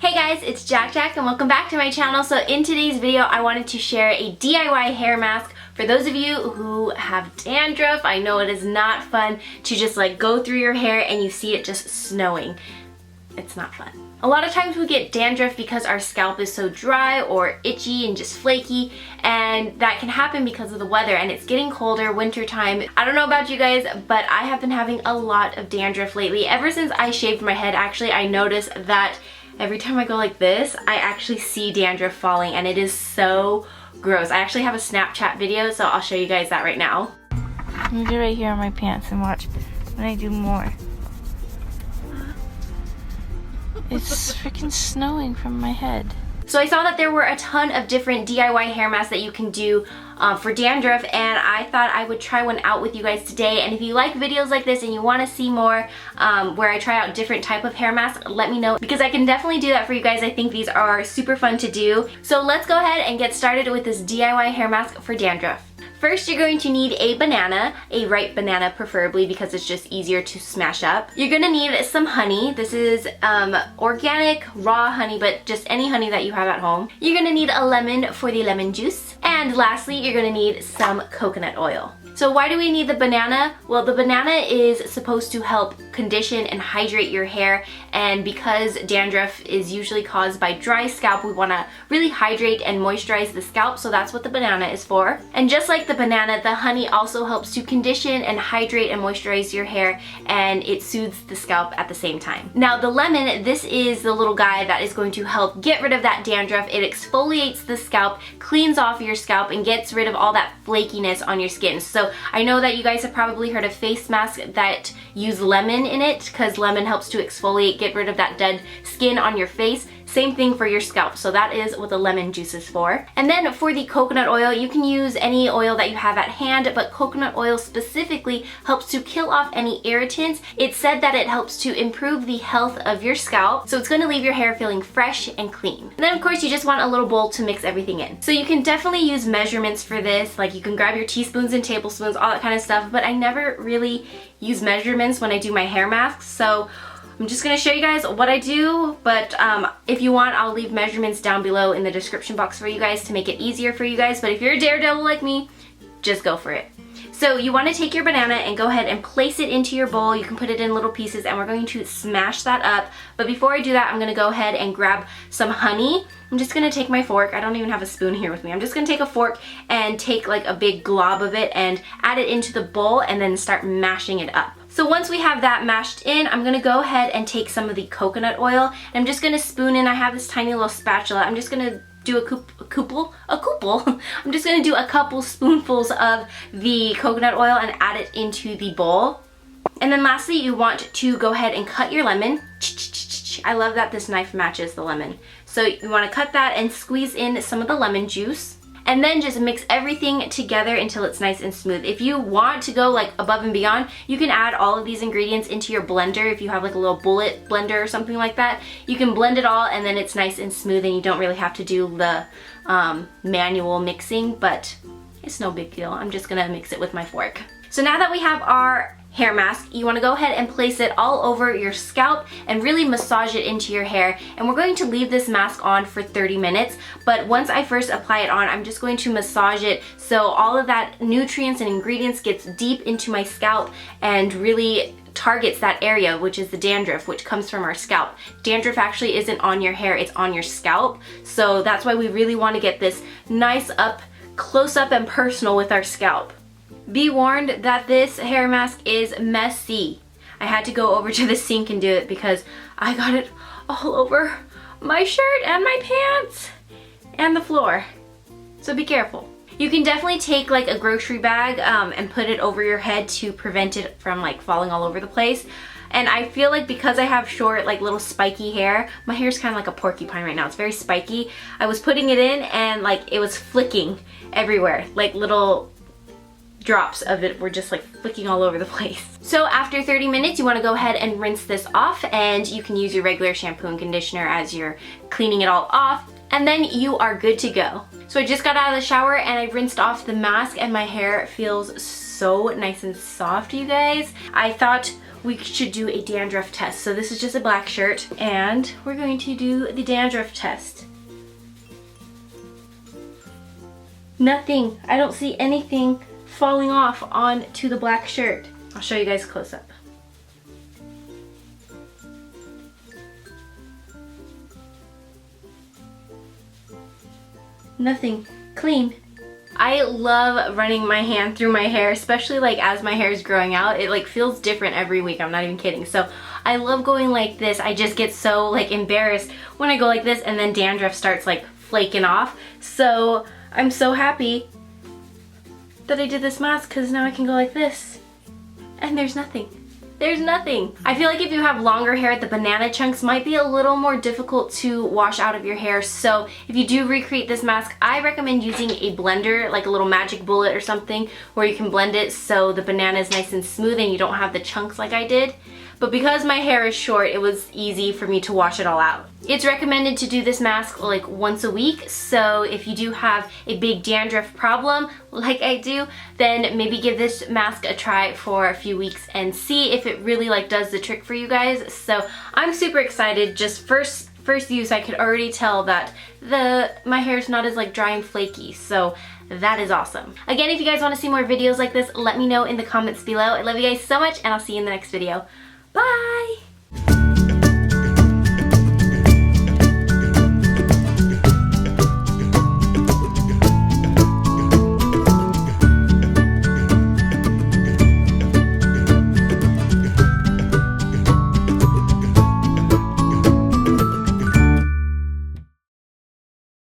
Hey guys, it's JaaackJack and welcome back to my channel. So in today's video, I wanted to share a DIY hair mask for those of you who have dandruff. I know it is not fun to just like go through your hair and you see it just snowing. It's not fun. A lot of times we get dandruff because our scalp is so dry or itchy and just flaky, and that can happen because of the weather, and it's getting colder, winter time. I don't know about you guys, but I have been having a lot of dandruff lately. Ever since I shaved my head, actually, I noticed that every time I go like this, I actually see dandruff falling, and it is so gross. I actually have a Snapchat video, so I'll show you guys that right now. I'm gonna do right here on my pants and watch when I do more. It's freaking snowing from my head. So I saw that there were a ton of different DIY hair masks that you can do for dandruff, and I thought I would try one out with you guys today. And if you like videos like this and you want to see more where I try out different type of hair masks, let me know, because I can definitely do that for you guys. I think these are super fun to do. So let's go ahead and get started with this DIY hair mask for dandruff. First, you're going to need a banana, a ripe banana preferably, because it's just easier to smash up. You're gonna need some honey. This is organic, raw honey, but just any honey that you have at home. You're gonna need a lemon for the lemon juice. And lastly, you're gonna need some coconut oil. So why do we need the banana? Well, the banana is supposed to help condition and hydrate your hair, and because dandruff is usually caused by dry scalp, we want to really hydrate and moisturize the scalp, so that's what the banana is for. And just like the banana, the honey also helps to condition and hydrate and moisturize your hair, and it soothes the scalp at the same time. Now the lemon, this is the little guy that is going to help get rid of that dandruff. It exfoliates the scalp, cleans off your scalp, and gets rid of all that flakiness on your skin. So I know that you guys have probably heard of face masks that use lemon in it, because lemon helps to exfoliate, get rid of that dead skin on your face. Same thing for your scalp, so that is what the lemon juice is for. And then for the coconut oil, you can use any oil that you have at hand, but coconut oil specifically helps to kill off any irritants. It's said that it helps to improve the health of your scalp, so it's going to leave your hair feeling fresh and clean. And then of course you just want a little bowl to mix everything in. So you can definitely use measurements for this, like you can grab your teaspoons and tablespoons, all that kind of stuff, but I never really use measurements when I do my hair masks, so I'm just gonna show you guys what I do, but if you want, I'll leave measurements down below in the description box for you guys to make it easier for you guys, but if you're a daredevil like me, just go for it. So you want to take your banana and go ahead and place it into your bowl. You can put it in little pieces, and we're going to smash that up. But before I do that, I'm gonna go ahead and grab some honey. I'm just gonna take my fork. I don't even have a spoon here with me. I'm just gonna take a fork and take like a big glob of it and add it into the bowl and then start mashing it up. So once we have that mashed in, I'm gonna go ahead and take some of the coconut oil, and I'm just gonna spoon in. I have this tiny little spatula. I'm just gonna do I'm just gonna do a couple spoonfuls of the coconut oil and add it into the bowl. And then lastly, you want to go ahead and cut your lemon. I love that this knife matches the lemon. So you want to cut that and squeeze in some of the lemon juice. And then just mix everything together until it's nice and smooth. If you want to go like above and beyond, you can add all of these ingredients into your blender. If you have like a little bullet blender or something like that, you can blend it all, and then it's nice and smooth, and you don't really have to do the manual mixing, but it's no big deal. I'm just gonna mix it with my fork. So now that we have our hair mask, you want to go ahead and place it all over your scalp and really massage it into your hair. And we're going to leave this mask on for 30 minutes, but once I first apply it on, I'm just going to massage it so all of that nutrients and ingredients gets deep into my scalp and really targets that area, which is the dandruff, which comes from our scalp. Dandruff actually isn't on your hair, it's on your scalp. So that's why we really want to get this nice up, close up and personal with our scalp. Be warned that this hair mask is messy. I had to go over to the sink and do it because I got it all over my shirt and my pants and the floor. So be careful. You can definitely take like a grocery bag and put it over your head to prevent it from like falling all over the place. And I feel like because I have short, like little spiky hair, my hair's kind of like a porcupine right now. It's very spiky. I was putting it in and like it was flicking everywhere, like little drops of it were just like flicking all over the place. So after 30 minutes, you want to go ahead and rinse this off, and you can use your regular shampoo and conditioner as you're cleaning it all off, and then you are good to go. So I just got out of the shower and I rinsed off the mask, and my hair feels so nice and soft, you guys. I thought we should do a dandruff test. So this is just a black shirt, and we're going to do the dandruff test. Nothing. I don't see anything falling off onto the black shirt. I'll show you guys close up. Nothing. Clean. I love running my hand through my hair, especially like as my hair is growing out. It like feels different every week, I'm not even kidding. So I love going like this. I just get so like embarrassed when I go like this and then dandruff starts like flaking off. So I'm so happy that I did this mask because now I can go like this and there's nothing. There's nothing. I feel like if you have longer hair, the banana chunks might be a little more difficult to wash out of your hair. So if you do recreate this mask, I recommend using a blender, like a little magic bullet or something, where you can blend it so the banana is nice and smooth and you don't have the chunks like I did. But because my hair is short, it was easy for me to wash it all out. It's recommended to do this mask like once a week, so if you do have a big dandruff problem like I do, then maybe give this mask a try for a few weeks and see if it really like does the trick for you guys. So I'm super excited. Just first use, I could already tell that my hair is not as like dry and flaky, so that is awesome. Again, if you guys want to see more videos like this, let me know in the comments below. I love you guys so much, and I'll see you in the next video. Bye!